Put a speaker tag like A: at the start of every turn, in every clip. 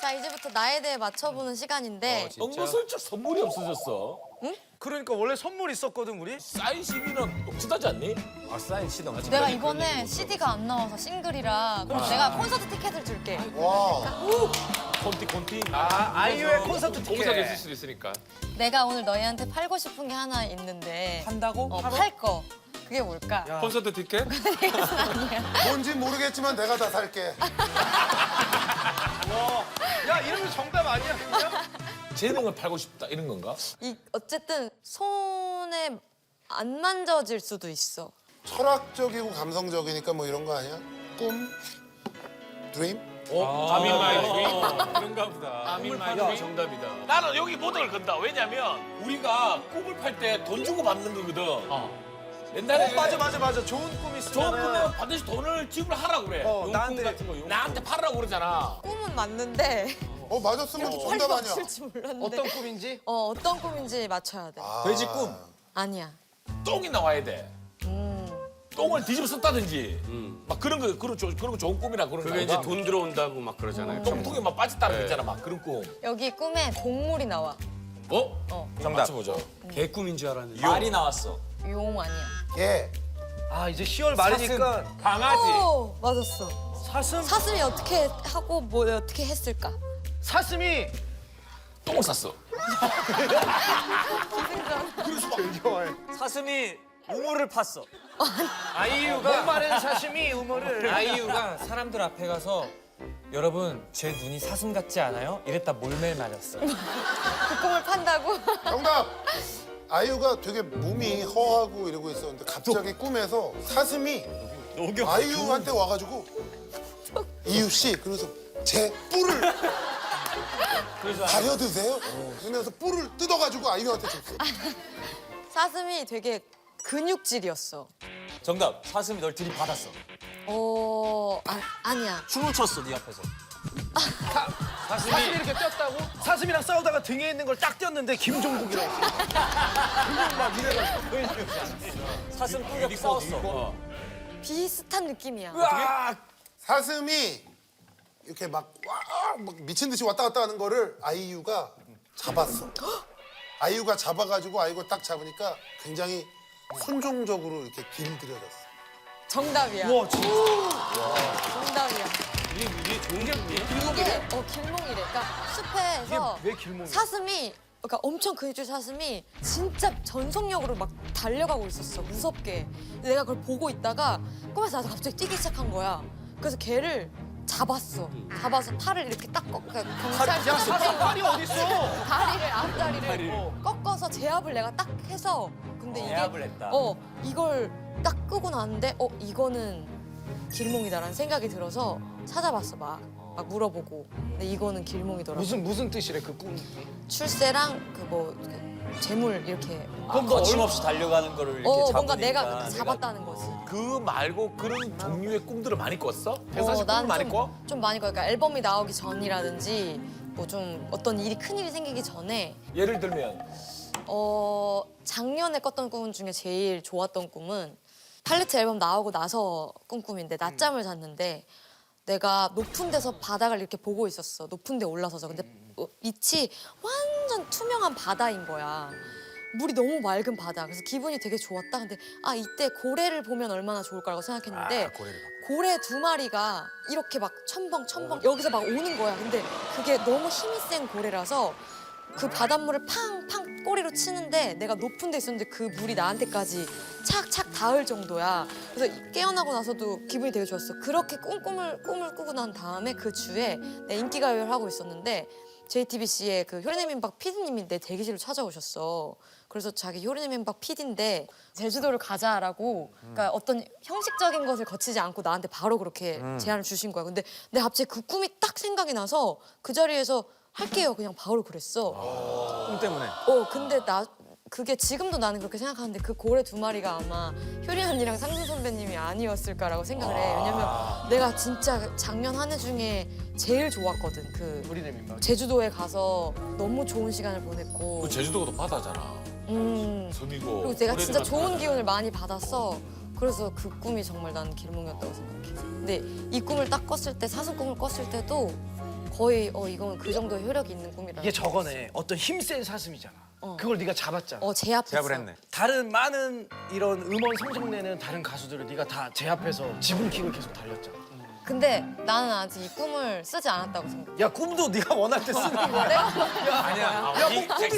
A: 자, 이제부터 나에 대해 맞춰보는 시간인데
B: 은근슬쩍 선물이 없어졌어.
C: 그러니까 원래 선물 있었거든 우리?
B: 사인 CD는 억지하지 않니?
D: 아, 사인 CD 너무
A: 내가 이번에 CD가 안 나와서 싱글이라 그럼 내가 콘서트 티켓을 줄게.
B: 콘티.
C: 아이유의 콘서트
E: 공사도 있을
C: 티켓.
E: 수도 있으니까.
A: 내가 오늘 너희한테 팔고 싶은 게 하나 있는데
D: 한다고?
A: 팔 거. 그게 뭘까?
E: 콘서트 티켓?
F: 뭔지 모르겠지만 내가 다 살게.
C: 야 이러면 정답 아니야 그냥?
B: 재능을 팔고 싶다 이런 건가?
A: 어쨌든 손에 안 만져질 수도 있어.
F: 철학적이고 감성적이니까 뭐 이런 거 아니야? 꿈? 드림?
E: I'm in my dream. 그런가 보다. I'm in my dream. 정답이다.
B: 나는 여기 모든 걸 건다. 왜냐면 우리가 꿈을 팔 때 돈 주고 받는 거거든. 옛날에
C: 맞아. 좋은 꿈 있으면.
B: 좋은 꿈은 반드시 돈을 지불하라고 그래.
C: 나한테
B: 용품 같은 거, 나한테 팔으라고 그러잖아.
A: 꿈은 맞는데
F: 맞았으면
A: 팔
F: 정답
A: 거
F: 아니야.
A: 없을 줄 몰랐는데.
C: 어떤 꿈인지?
A: 어떤 꿈인지 맞춰야 돼.
D: 돼지 꿈.
A: 아니야.
B: 똥이 나와야 돼. 똥을 뒤집어 썼다든지 막 그런 거 좋은 꿈이라 그런 거.
E: 그게 이제 돈 들어온다고 막 그러잖아요.
B: 똥통에 막 빠졌다는 거 있잖아. 막 그런 꿈.
A: 여기 꿈에 동물이 나와.
D: 정답.
B: 맞춰보자.
E: 개 꿈인 줄 알았는데.
D: 말이 나왔어.
A: 용 아니야.
F: 개.
C: 아 이제 10월 말이니까
E: 강아지.
A: 오, 맞았어.
C: 사슴?
A: 사슴이 어떻게 하고 뭐 어떻게 했을까?
C: 사슴이
B: 똥을 쌌어.
D: 사슴이 우물을 팠어.
C: 아이유가 목마른 사슴이 우물을.
G: 아이유가 사람들 앞에 가서 여러분 제 눈이 사슴 같지 않아요? 이랬다 몰매 맞았어요.
A: 그 꿈을 판다고?
F: 정답. 아이유가 되게 몸이 허하고 이러고 있었는데 갑자기 꿈에서 사슴이 아이유한테 와가지고 이유 씨 그래서 제 뿔을 가려 드세요. 그러면서 뿔을 뜯어가지고 아이유한테 줬어.
A: 사슴이 되게 근육질이었어.
D: 정답. 사슴이 널 들이받았어.
A: 아니야.
D: 춤을 췄어, 네 앞에서.
C: 사슴이 이렇게 뛰었다고? 사슴이랑 싸우다가 등에 있는 걸 딱 띄었는데 김종국이라고.
D: 사슴 뿔 싸웠어.
A: 비슷한 느낌이야.
F: 사슴이 이렇게 막 미친 듯이 왔다 갔다 하는 거를 아이유가 잡았어. 아이유가 잡아가지고 아이유가 딱 잡으니까 굉장히 선종적으로 이렇게 길들여졌어.
A: 정답이야.
C: 와 진짜.
A: 정답이야.
E: 이게 좋은 게
A: 이게 길몽이래. 그러니까 숲에서
C: 왜 길몽이야?
A: 사슴이 그러니까 엄청 근육질 사슴이 진짜 전속력으로 막 달려가고 있었어. 무섭게. 근데 내가 그걸 보고 있다가 꿈에서 나도 갑자기 뛰기 시작한 거야. 그래서 걔를 잡았어. 잡아서 팔을 이렇게 딱 그러니까 경찰
C: 야 사슴 팔이 어딨어?
A: 다리를 앞다리를 꺾어서 제압을 내가 딱 해서 근데 이게
D: 제압을 했다.
A: 이걸 딱 끄고 나는데 이거는 길몽이다라는 생각이 들어서 찾아봤어 막 물어보고 근데 이거는 길몽이더라고.
C: 무슨 뜻이래 그 꿈?
A: 출세랑 재물 이렇게
D: 거침없이 달려가는 거를 이렇게 잡으니까.
A: 뭔가 내가 잡았다는 거지.
B: 그 말고 그런 종류의 꿈들을 많이 꿨어? 평상시 꿈을 많이 꿔?
A: 좀 많이 꿔. 그러니까 앨범이 나오기 전이라든지 뭐 좀 어떤 큰일이 생기기 전에
B: 예를 들면
A: 작년에 꿨던 꿈 중에 제일 좋았던 꿈은 팔레트 앨범 나오고 나서 꾼 꿈인데 낮잠을 잤는데 내가 높은 데서 바닥을 이렇게 보고 있었어. 높은 데 올라서서. 근데 밑이 완전 투명한 바다인 거야. 물이 너무 맑은 바다. 그래서 기분이 되게 좋았다. 근데 이때 고래를 보면 얼마나 좋을까라고 생각했는데 고래 2마리가 이렇게 막 첨벙 여기서 막 오는 거야. 근데 그게 너무 힘이 센 고래라서 그 바닷물을 팡팡 꼬리로 치는데 내가 높은 데 있었는데 그 물이 나한테까지 착착 닿을 정도야. 그래서 깨어나고 나서도 기분이 되게 좋았어. 그렇게 꿈을 꾸고 난 다음에 그 주에 내 인기가요를 하고 있었는데 JTBC의 그 효리네 민박 PD님이 내 대기실로 찾아오셨어. 그래서 자기 효리네 민박 PD인데 제주도를 가자라고 그러니까 어떤 형식적인 것을 거치지 않고 나한테 바로 그렇게 제안을 주신 거야. 근데 내가 갑자기 그 꿈이 딱 생각이 나서 그 자리에서 할게요. 그냥 바로 그랬어.
C: 꿈 때문에.
A: 근데 그게 지금도 나는 그렇게 생각하는데 그 고래 2마리가 아마 효린 언니랑 상준 선배님이 아니었을까라고 생각을 해. 왜냐면 내가 진짜 작년 한 해 중에 제일 좋았거든.
C: 우리네 민박.
A: 제주도에 가서 너무 좋은 시간을 보냈고.
B: 그 제주도가 또 바다잖아. 섬이고.
A: 그리고 내가 진짜 좋은 기운을 많이 받았어. 그래서 그 꿈이 정말 나는 길몽이었다고 생각해. 근데 이 꿈을 딱 꿨을 때 사슴 꿈을 꿨을 때도 거의 이건 그 정도의 효력이 있는 꿈이라.
C: 이게 저거네. 어떤 힘센 사슴이잖아. 그걸 네가 잡았잖아.
A: 제압했어.
G: 제압을 했네.
C: 다른 많은 이런 음원 성적내는 다른 가수들을 네가 다 제압해서 지붕킥을 계속 달렸잖아.
A: 근데 나는 아직 이 꿈을 쓰지 않았다고 생각해.
C: 야 꿈도 네가 원할 때 쓰는 거야.
G: 아니야.
C: 야뭐 꿈이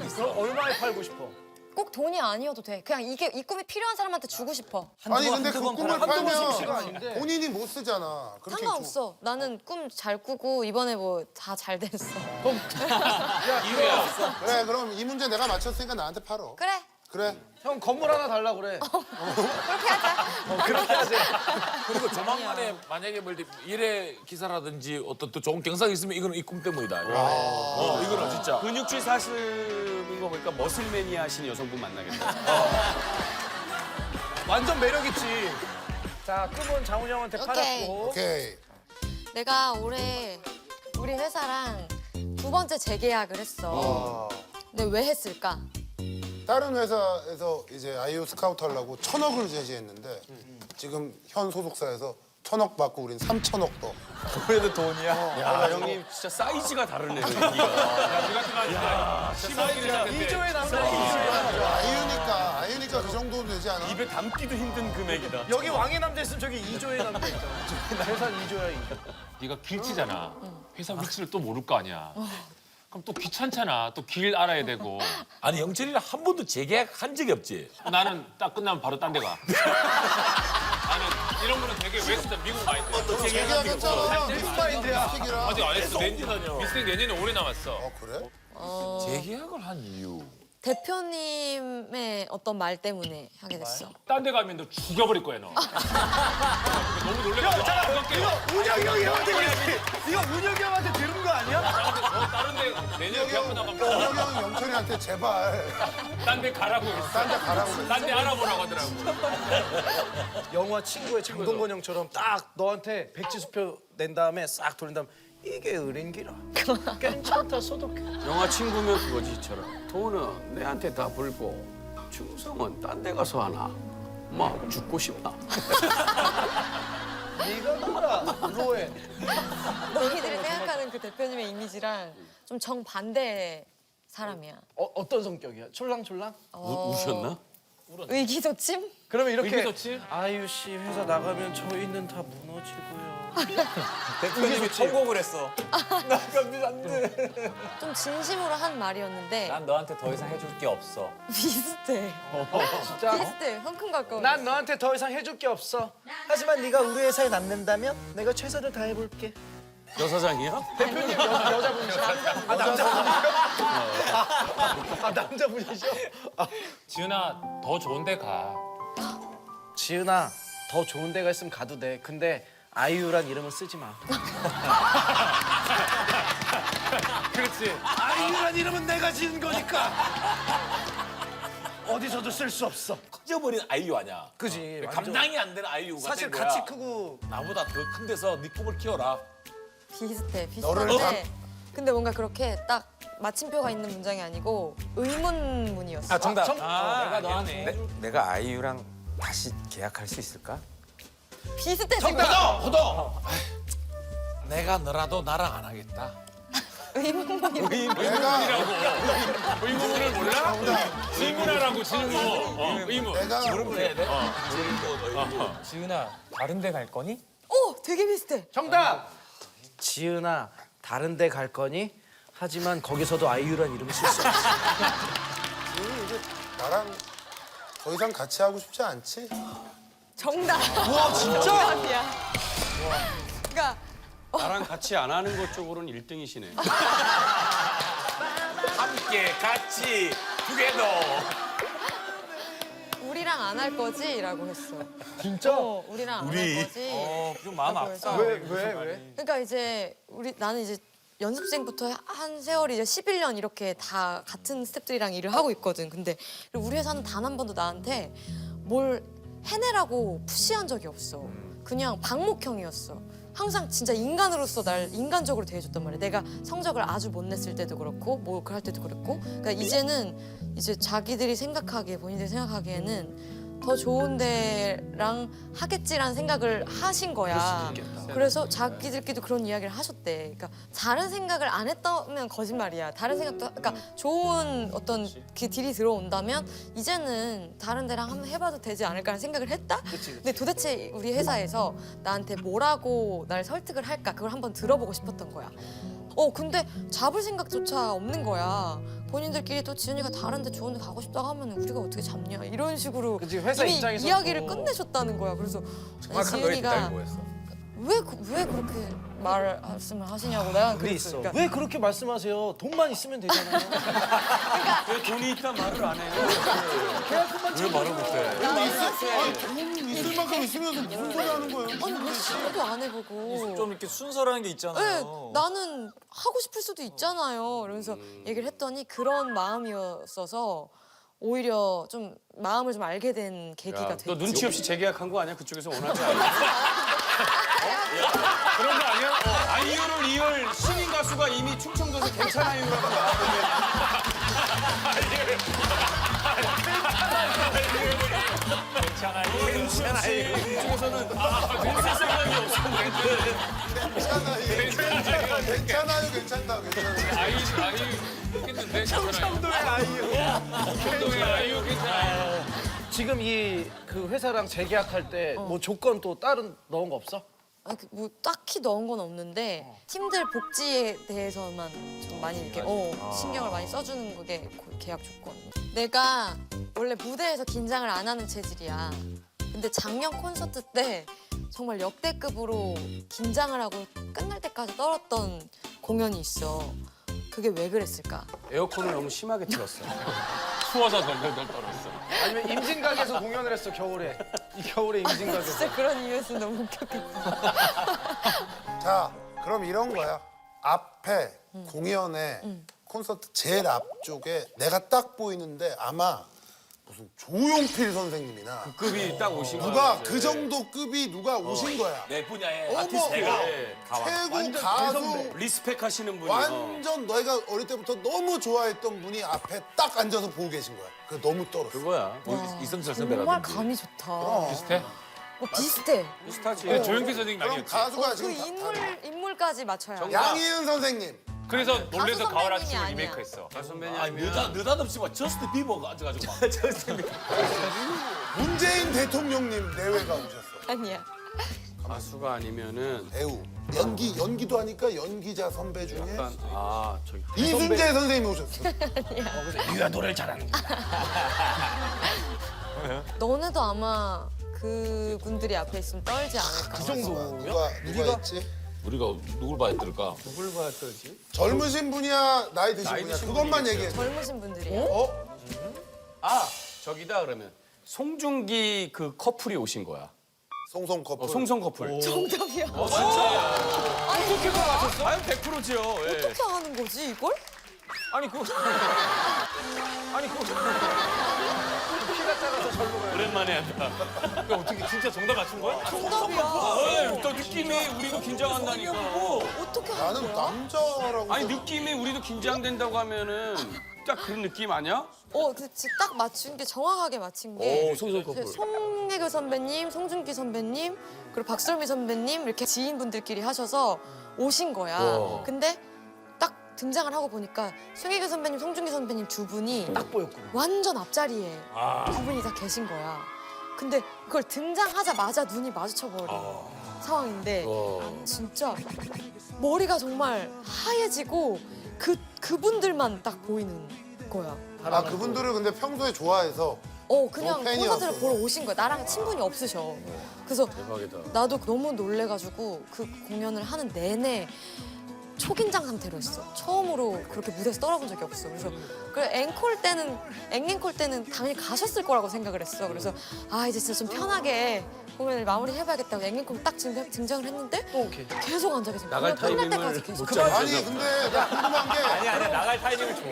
C: 그럼 얼마에 팔고 싶어?
A: 꼭 돈이 아니어도 돼. 그냥 이 꿈이 필요한 사람한테 주고 싶어.
F: 아니 근데 그 꿈을
C: 한두 번 솜씨가
F: 팔면
C: 아닌데.
F: 본인이 못 쓰잖아. 그렇게
A: 상관없어. 나는 꿈 잘 꾸고 이번에 뭐 다 잘 됐어.
F: 그래 그럼 이 문제 내가 맞췄으니까 나한테 팔어.
A: 그래.
F: 그래.
C: 형 건물 하나 달라 그래.
A: 그렇게 하자.
C: 그렇게 하세요.
B: 그리고 조만간에 만약에 뭐 일회 기사라든지 어떤 또 좋은 경사가 있으면 이거는 이 꿈 때문이다. 이거는 진짜.
E: 근육질 사슴인 거 보니까 머슬매니아신 여성분 만나겠다.
C: 완전 매력 있지. 자 꿈은 장훈이 형한테
A: 오케이.
C: 팔았고.
F: 오케이.
A: 내가 올해 우리 회사랑 2번째 재계약을 했어. 근데 왜 했을까?
F: 다른 회사에서 이제 아이유 스카우트 하려고 1,000억을 제시했는데 지금 현 소속사에서 1,000억 받고 우린 3,000억 더.
G: 그래도 돈이야.
E: 야, 형님 진짜 사이즈가 다르네. 얘기가. 10억이나 텐데.
C: 2조에 남자
F: 아이유니까 그 정도 되지 않아?
E: 입에 담기도 힘든 금액이다.
C: 여기 왕의 남자 있으면 저기 2조의 남자 있잖아. 재산 2조야 2조.
E: 네가 길치잖아. 회사 위치를 또 모를 거 아니야. 그럼 또 귀찮잖아. 또 길 알아야 되고.
B: 아니 영철이랑 한 번도 재계약 한 적이 없지.
E: 나는 딱 끝나면 바로 딴 데 가. 나는 이런 거는 되게 웨스턴 미국 마인드.
F: 재계약했잖아.
C: 빅마인드야.
E: 아직 안 했어. 미스텍 내년에 오래 남았어.
F: 그래?
B: 재계약을 한 이유.
A: 대표님의 어떤 말 때문에 하게 됐어.
E: 딴 데 가면 너 죽여버릴 거야 너. 너무 놀래가지고.
C: 운영이 형한테 이거 운영이 형한테 들은 거 아니야?
E: 다른 데 내년에 계약부 나가면
F: 현혁이 형이 영철이한테 제발
E: 딴 데 가라고 했어.
F: 딴 데 가라고 그래.
E: 딴 데 알아보라고 하더라고.
C: 영화 친구의 장동건 형처럼 딱 너한테 백지수표 낸 다음에 싹 돌린 다음 이게 의린기라. 괜찮다 소독해.
H: 영화 친구면 그거지처럼 돈은 내한테 다 불고 충성은 딴 데 가서 하나 막 죽고 싶나.
C: 네가 놀아 로에.
A: 너희들이 생각하는 그 대표님의 이미지랑 좀 정반대 사람이야.
C: 어떤 성격이야? 촐랑촐랑?
H: 우셨나?
A: 의기소침?
C: 그러면 이렇게
E: 의기소침?
C: 아유 씨 회사 나가면 저희는 다 무너지고요.
D: 대표님이 통곡을 했어. 나가면 안 돼.
A: 좀 진심으로 한 말이었는데
D: 난 너한테 더 이상 해줄 게 없어.
A: 비슷해.
C: 진짜?
A: 비슷해. 성큼 가까워.
C: 난 너한테 더 이상 해줄 게 없어. 하지만 네가 우리 회사에 남는다면 내가 최선을 다해볼게.
H: 여사장이야?
C: 대표님 여자분이시죠? 아 남자분이시죠? 아 남자분이시죠?
E: 지은아 더 좋은 데 가.
C: 지은아 더 좋은 데가 있으면 가도 돼. 근데 아이유란 이름은 쓰지 마.
E: 그렇지.
C: 아이유란 이름은 내가 지은 거니까. 어디서도 쓸 수 없어.
B: 커져버린 아이유 아니야.
C: 그지.
B: 감당이 안 되는 아이유가
C: 사실
B: 된 거야.
C: 같이 크고
B: 나보다 더 큰 데서 네 꿈을 키워라.
A: 비슷해.
F: 너를
A: 비슷한데 근데 뭔가 그렇게 딱 마침표가 있는 문장이 아니고 의문문이었어.
G: 정답.
D: 내가 너한테
G: 내가 아이유랑 다시 계약할 수 있을까?
A: 비슷해 지금.
B: 호동. 내가 너라도 나랑 안 하겠다.
A: 의문문이.
F: 내가
E: 의문을 몰라? 질문하라고 질문. 의문.
F: 내가
G: 지은아, 다른 데 갈 거니?
A: 오, 되게 비슷해.
C: 정답. 지은아 다른 데 갈 거니? 하지만 거기서도 아이유란 이름을 쓸 수 없어.
F: 지금 이제 나랑 더 이상 같이 하고 싶지 않지?
A: 정답.
C: 와 진짜?
A: 정답이야. 그러니까
H: 나랑 같이 안 하는 것 쪽으로는 1등이시네.
B: 함께 같이 두개도.
A: 우리랑 안 할 거지라고 했어.
C: 진짜?
A: 우리랑 안 할 거지.
G: 좀 마음
A: 라고
G: 아프다.
A: 해서.
C: 왜?
A: 그러니까 이제 나는 이제 연습생부터 한 세월이 이제 11년 이렇게 다 같은 스태프들이랑 일을 하고 있거든. 근데 우리 회사는 단 한 번도 나한테 뭘 해내라고 푸시한 적이 없어. 그냥 방목형이었어. 항상 진짜 인간으로서 날 인간적으로 대해줬단 말이야. 내가 성적을 아주 못 냈을 때도 그렇고 뭐 할 때도 그랬고. 그러니까 이제는 이제 자기들이 생각하기에 본인들이 생각하기에는 더 좋은 데랑 하겠지라는 생각을 하신 거야. 그래서 자기들끼리도 그런 이야기를 하셨대. 그러니까 다른 생각을 안 했다면 거짓말이야. 다른 생각도 그러니까 좋은 어떤 그 딜이 들어온다면 이제는 다른 데랑 한번 해봐도 되지 않을까라는 생각을 했다. 근데 도대체 우리 회사에서 나한테 뭐라고 날 설득을 할까 그걸 한번 들어보고 싶었던 거야. 근데 잡을 생각조차 없는 거야. 본인들끼리 또 지은이가 다른 데 좋은 데 가고 싶다고 하면 우리가 어떻게 잡냐 이런 식으로
C: 그치, 회사
A: 이미
C: 입장에서
A: 이야기를
C: 또-
A: 끝내셨다는 거야. 그래서
D: 정확한 너의
A: 지은이가
D: 대답이 뭐였어?
A: 왜 그렇게 말씀을 하시냐고 내가
C: 그게
A: 그랬어.
C: 있어.
A: 그러니까
C: 왜 그렇게 말씀하세요? 돈만 있으면 되잖아요.
D: 왜 돈이 있단 말을 안 해요?
C: 계약금만
D: 왜 말을 못해?
F: 아니 돈 있을 만큼 있으면서 무슨 소리 하는 거예요?
A: 아니 왜 시도도 안 해보고
G: 좀 이렇게 순서라는 게
A: 네,
G: 있잖아요.
A: 나는 하고 싶을 수도 있잖아요. 이러면서 얘기를 했더니 그런 마음이었어서 오히려 좀 마음을 좀 알게 된 계기가
H: 야,
A: 됐지.
H: 너 눈치 없이 재계약한 거 아니야? 그쪽에서 원하지 않아. 그런 거 아니야? 아이유를 이을 신인 가수가 이미 충청도에서 괜찮아요라고 나왔는데. 괜찮아요. 그쪽에서는 벤쓸 생각이 없었는데.
F: 괜찮아요. 괜찮아요. 괜찮다.
B: 아이유 했겠는데 청청도의 아이유 괜찮아요.
C: 지금 이 그 회사랑 재계약할 때 뭐 조건 또 다른 넣은 거 없어?
A: 뭐 딱히 넣은 건 없는데 팀들 복지에 대해서만 좀 많이 이렇게 신경을 많이 써주는 게 계약 조건. 내가 원래 무대에서 긴장을 안 하는 체질이야. 근데 작년 콘서트 때 정말 역대급으로 긴장을 하고 끝날 때까지 떨었던 공연이 있어. 그게 왜 그랬을까?
H: 에어컨을 너무 심하게 틀었어.
E: 추워서 덜덜덜 떨었어.
C: 아니면 임진각에서 공연을 했어 겨울에. 이 겨울에 임진각에서.
A: 진짜 그런 이유에서 너무 웃겼겠다.
F: 자, 그럼 이런 거야. 앞에 공연에 콘서트 제일 앞쪽에 내가 딱 보이는데 아마 무슨 조용필 선생님이나
H: 급이 딱 오신 거야.
F: 누가 그 정도 급이 누가 오신 거야.
B: 내 분야의
F: 어머, 최고 가수
H: 리스펙 하시는 분이.
F: 완전 너희가 어릴 때부터 너무 좋아했던 분이 앞에 딱 앉아서 보고 계신 거야. 그래 너무 떨었어.
H: 그거야.
B: 이승철
A: 정말
B: 선배라든지.
A: 감이 좋다.
E: 비슷해?
A: 비슷해.
H: 비슷하지.
E: 조용필 선생님
F: 그럼
E: 아니었지?
F: 가수가
A: 그
F: 지금
A: 인물까지 맞춰야 돼.
F: 양희은 선생님.
E: 그래서 놀래서
A: 가수
E: 가을
A: 선배님이
E: 아침을
A: 아니야.
E: 리메이크했어.
B: 느닷없이 막 저스트 비버가 앉아가지고 막.
F: 문재인 대통령님 내외가 오셨어.
A: 아니야.
H: 가수가 아니면은
F: 배우. 연기도 하니까 연기자 선배 중에
H: 약간 저기
F: 이순재 선생님이 오셨어.
A: 너네도 아마 그분들이 앞에 있으면 떨지 않을까.
C: 그 정도.
F: 누가 있지?
B: 우리가 누굴 봐야 될까?
H: 누굴 봐야 되지?
F: 젊으신 분이야 나이 드신
H: 나이
F: 분이야
H: 드신
F: 그것만
H: 분이겠죠.
F: 얘기해.
A: 젊으신 분들이야.
H: 저기다 그러면 송중기 그 커플이 오신 거야.
F: 송송 커플.
H: 송송 커플.
A: 정답이야.
H: 어떻게 맞췄어? 아유 100%죠. 예.
A: 어떻게 하는 거지 이걸?
E: 오랜만에 한다. 그러니까 어떻게 진짜 정답 맞춘 거야?
A: 정답이야.
H: 또 느낌이 우리도 긴장한다니까.
A: 어떻게 하는
F: 나는
A: 거야?
F: 남자라고.
H: 아니 느낌이 우리도 긴장된다고 하면은 딱 그런 느낌 아니야?
A: 그치 딱 맞춘 게 정확하게 맞춘 게.
H: 송송 커플.
A: 송혜교 선배님, 송중기 선배님, 그리고 박설미 선배님 이렇게 지인분들끼리 하셔서 오신 거야. 근데 딱 등장을 하고 보니까 송혜교 선배님, 송중기 선배님 두 분이
C: 딱 보였구나.
A: 완전 앞자리에 두 분이 다 계신 거야. 근데 그걸 등장하자마자 눈이 마주쳐버린 상황인데 진짜 머리가 정말 하얘지고 그분들만 딱 보이는 거야.
F: 아 그분들을 근데 평소에 좋아해서
A: 그냥
F: 팬이었어.
A: 콘서트를 보러 오신 거야. 나랑 친분이 없으셔. 그래서
H: 대박이다.
A: 나도 너무 놀래가지고 그 공연을 하는 내내 초긴장 상태로 했어. 처음으로 그렇게 무대에서 떨어본 적이 없어. 그래서 앵앵콜 때는 당연히 가셨을 거라고 생각을 했어. 그래서 이제 진짜 좀 편하게 공연을 마무리해봐야겠다고 앵앵콜 딱 등장을 했는데
C: 또 오케이.
A: 계속 앉아 계세요.
H: 나갈
A: 공연 끝날 때까지
H: 타이밍을
A: 계속.
H: 못 잡았어.
F: 아니 근데 나 궁금한 게
G: 아니야 나갈 타이밍을 줘.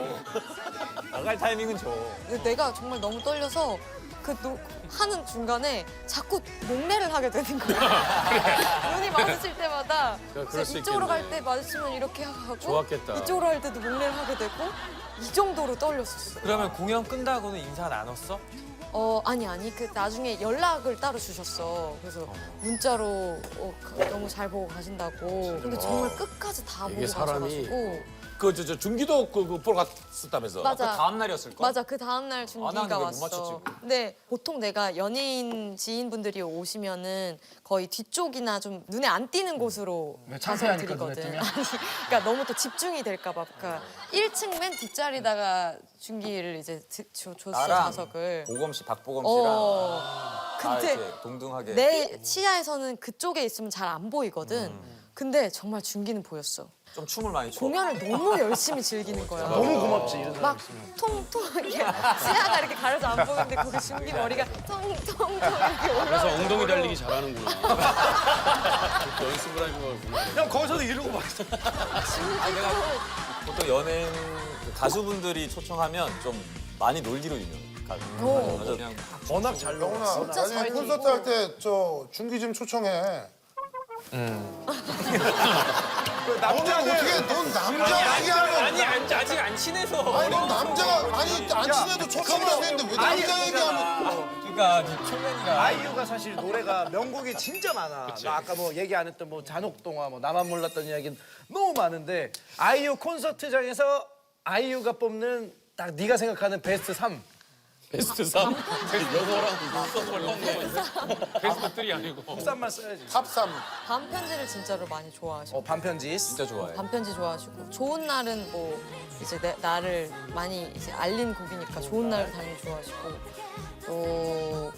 G: 나갈 타이밍은 줘.
A: 내가 정말 너무 떨려서 하는 중간에 자꾸 목례를 하게 되는 거야. 눈이 마주칠 때마다
H: 그럴 수
A: 이쪽으로
H: 있겠네.
A: 갈 때 마주치면 이렇게 하고
H: 좋았겠다.
A: 이쪽으로 할 때도 목례를 하게 되고 이 정도로 떨렸었어.
G: 그러면 공연 끝나고는 인사 나눴어?
A: 아니 그 나중에 연락을 따로 주셨어. 그래서 문자로 너무 잘 보고 가신다고. 근데 정말 끝까지 다 보고
H: 이게 사람이
A: 가셔가지고.
B: 저 중기도 그 보러 갔었다면서.
A: 맞아.
G: 다음 날이었을 걸.
A: 맞아, 그 다음 날
G: 나는
A: 준기가
G: 왜못
A: 왔어.
G: 맞췄지?
A: 근데 보통 내가 연예인 지인분들이 오시면은 거의 뒤쪽이나 좀 눈에 안 띄는 곳으로 가서
C: 창피하니까 눈에
A: 드리거든.
C: 띄면?
A: 아니, 그러니까 너무 또 집중이 될까봐. 그러니까 1층 맨 뒷자리다가 준기를 이제 줬어
D: 나랑
A: 좌석을.
D: 보검 씨, 박보검 씨랑 다
A: 근데
D: 이렇게 동등하게.
A: 내 치아에서는 그쪽에 있으면 잘 안 보이거든. 근데 정말 준기는 보였어.
D: 좀 춤을 많이 춰.
A: 공연을 너무 열심히 즐기는 거야.
C: 너무 고맙지 이런 사람
A: 막
C: 있으면.
A: 통통하게 치아가 이렇게 가려서 안 보이는데 거기 준기 머리가 통통통 이렇게 올라가.
H: 그래서 엉덩이 달리기 잘하는구나. 연습을 하지 말고.
C: 형 거기서도 이러고 막
D: 아니, 내가 보통 연예인 가수분들이 초청하면 좀 많이 놀기로 유명해. 그래서 그냥
C: 워낙 잘 나와.
F: 영훈아,
A: 진짜
F: 나중에
A: 잘
F: 콘서트
A: 뛰고.
F: 할 때 저 중기 좀 초청해.
C: 남자는
F: 어떻게 넌 남자 얘기하면
G: 아직 안 친해서.
F: 아니 넌 남자가 아니 안 친해도 초청이라고 했는데 왜 남자 얘기하면
G: 그러니까 초면이라.
C: 아이유가 사실 노래가 명곡이 진짜 많아. 나 아까 뭐 얘기 안 했던 뭐 잔혹동화, 뭐 나만 몰랐던 이야기는 너무 많은데 아이유 콘서트장에서 아이유가 뽑는 딱 네가 생각하는 베스트 3.
H: 베스트 3.
E: 베스트들이 아니고.
C: 3만 써야지.
F: 탑3
A: 반편지를 진짜로 많이 좋아하시고.
C: 반편지.
D: 진짜 좋아해.
A: 반편지 좋아하시고 좋은 날은 뭐 이제 나를 많이 이제 알린 곡이니까 좋은 날을 당연히 좋아하시고 또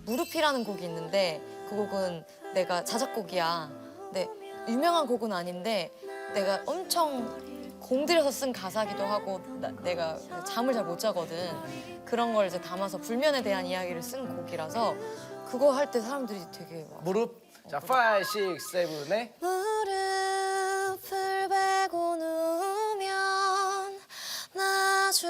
A: 무릎이라는 곡이 있는데 그 곡은 내가 자작곡이야. 근데 유명한 곡은 아닌데 내가 엄청 공들여서 쓴 가사기도 하고 내가 잠을 잘 못 자거든. 그런 걸 이제 담아서 불면에 대한 이야기를 쓴 곡이라서 그거 할 때 사람들이 되게 막
C: 무릎. 자, 5, 6, 7, 8.
A: 무릎을 베고 누우면 나 아주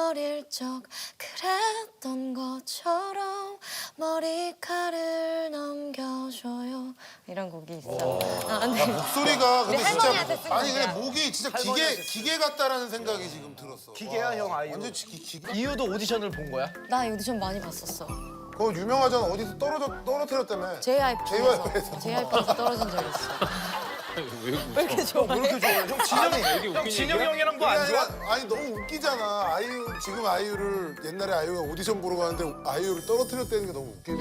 A: 어릴 적 그랬던 것처럼 머리카락을 넘겨줘요 이런 곡이 있어. 근데
F: 목소리가
A: 우리
F: 근데
A: 할머니한테 쓴
F: 진짜 아니
A: 거야.
F: 그냥 목이 진짜
C: 할머니한테
F: 기계 같다라는 생각이 지금 들었어.
C: 기계야, 형 아이유.
F: 완전 기계.
C: 이유도 오디션을 본 거야?
A: 나 오디션 많이 봤었어.
F: 그거 유명하잖아. 어디서 떨어뜨렸다며.
A: JYP에서 떨어진 적 있어. 왜 이렇게 좋아해?
C: 왜 이렇게 좋아해? 형 진영이. 형 진영이 형이랑도 안 좋아?
F: 아니 너무 웃기잖아. 지금 아이유를 옛날에 아이유가 오디션 보러 가는데 아이유를 떨어뜨렸다는 게 너무 웃기고.